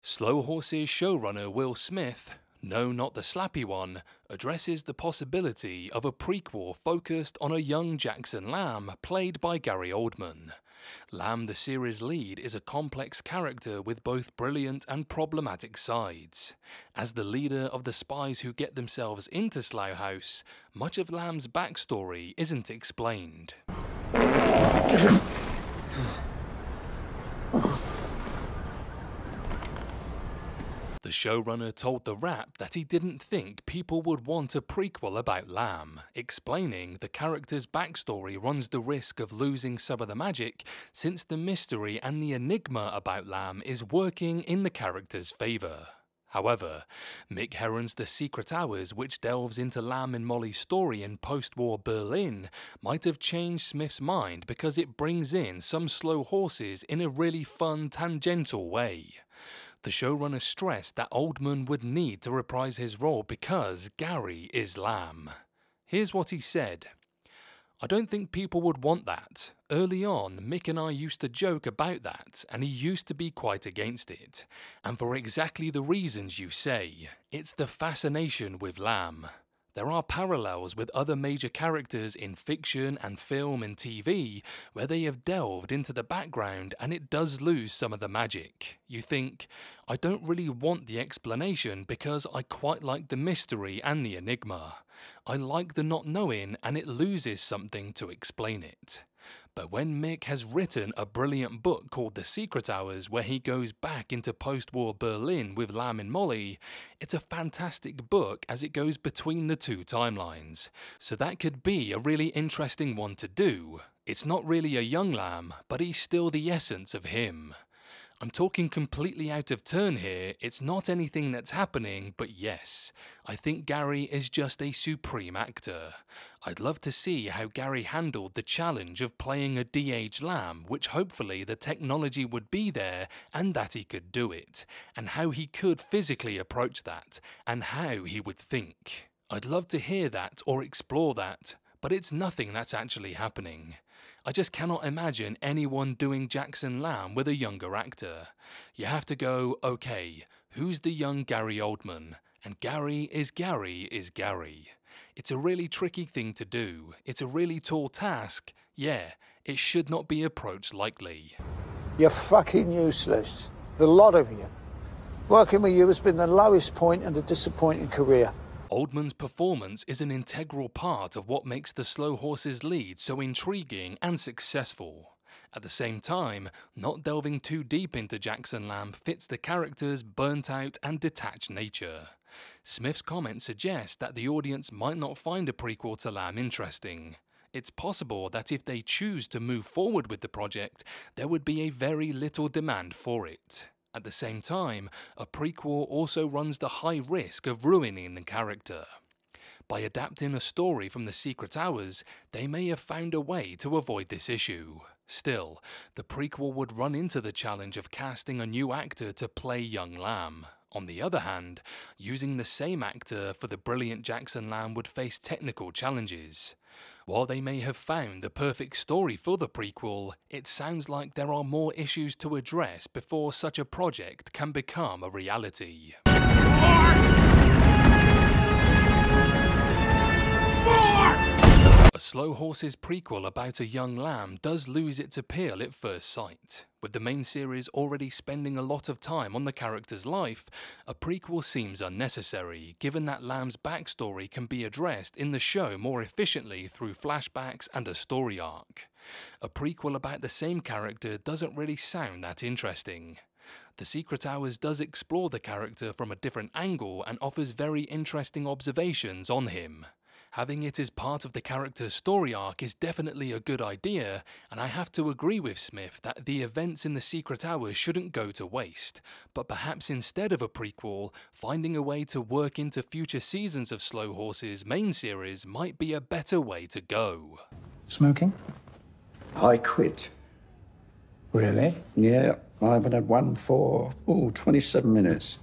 Slow Horses showrunner Will Smith, no, not the slappy one, addresses the possibility of a prequel focused on a young Jackson Lamb played by Gary Oldman. Lamb, the series lead, is a complex character with both brilliant and problematic sides. As the leader of the spies who get themselves into Slough House, much of Lamb's backstory isn't explained. The showrunner told The Wrap that he didn't think people would want a prequel about Lamb, explaining the character's backstory runs the risk of losing some of the magic since the mystery and the enigma about Lamb is working in the character's favour. However, Mick Herron's The Secret Hours, which delves into Lamb and Molly's story in post-war Berlin, might have changed Smith's mind because it brings in some slow horses in a really fun, tangential way. The showrunner stressed that Oldman would need to reprise his role because Gary is Lamb. Here's what he said. "I don't think people would want that. Early on, Mick and I used to joke about that, and he used to be quite against it. And for exactly the reasons you say. It's the fascination with Lamb. There are parallels with other major characters in fiction and film and TV where they have delved into the background and it does lose some of the magic. You think, I don't really want the explanation because I quite like the mystery and the enigma. I like the not knowing and it loses something to explain it. But when Mick has written a brilliant book called The Secret Hours where he goes back into post-war Berlin with Lamb and Molly, it's a fantastic book as it goes between the two timelines. So that could be a really interesting one to do. It's not really a young Lamb, but he's still the essence of him. I'm talking completely out of turn here, it's not anything that's happening, but yes, I think Gary is just a supreme actor. I'd love to see how Gary handled the challenge of playing a de-aged Lamb, which hopefully the technology would be there and that he could do it, and how he could physically approach that, and how he would think. I'd love to hear that or explore that, but it's nothing that's actually happening. I just cannot imagine anyone doing Jackson Lamb with a younger actor. You have to go, okay, who's the young Gary Oldman? And Gary is Gary is Gary. It's a really tricky thing to do. It's a really tall task. Yeah, it should not be approached lightly. You're fucking useless. The lot of you. Working with you has been the lowest point in a disappointing career. Oldman's performance is an integral part of what makes the Slow Horses lead so intriguing and successful. At the same time, not delving too deep into Jackson Lamb fits the character's burnt-out and detached nature. Smith's comments suggest that the audience might not find a prequel to Lamb interesting. It's possible that if they choose to move forward with the project, there would be a very little demand for it. At the same time, a prequel also runs the high risk of ruining the character. By adapting a story from The Secret Hours, they may have found a way to avoid this issue. Still, the prequel would run into the challenge of casting a new actor to play young Lamb. On the other hand, using the same actor for the brilliant Jackson Lamb would face technical challenges. While they may have found the perfect story for the prequel, it sounds like there are more issues to address before such a project can become a reality. A Slow Horses prequel about a young Lamb does lose its appeal at first sight. With the main series already spending a lot of time on the character's life, a prequel seems unnecessary, given that Lamb's backstory can be addressed in the show more efficiently through flashbacks and a story arc. A prequel about the same character doesn't really sound that interesting. The Secret Hours does explore the character from a different angle and offers very interesting observations on him. Having it as part of the character's story arc is definitely a good idea, and I have to agree with Smith that the events in The Secret Hours shouldn't go to waste, but perhaps instead of a prequel, finding a way to work into future seasons of Slow Horses' main series might be a better way to go. Smoking? I quit. Really? Yeah, I haven't had one for, 27 minutes.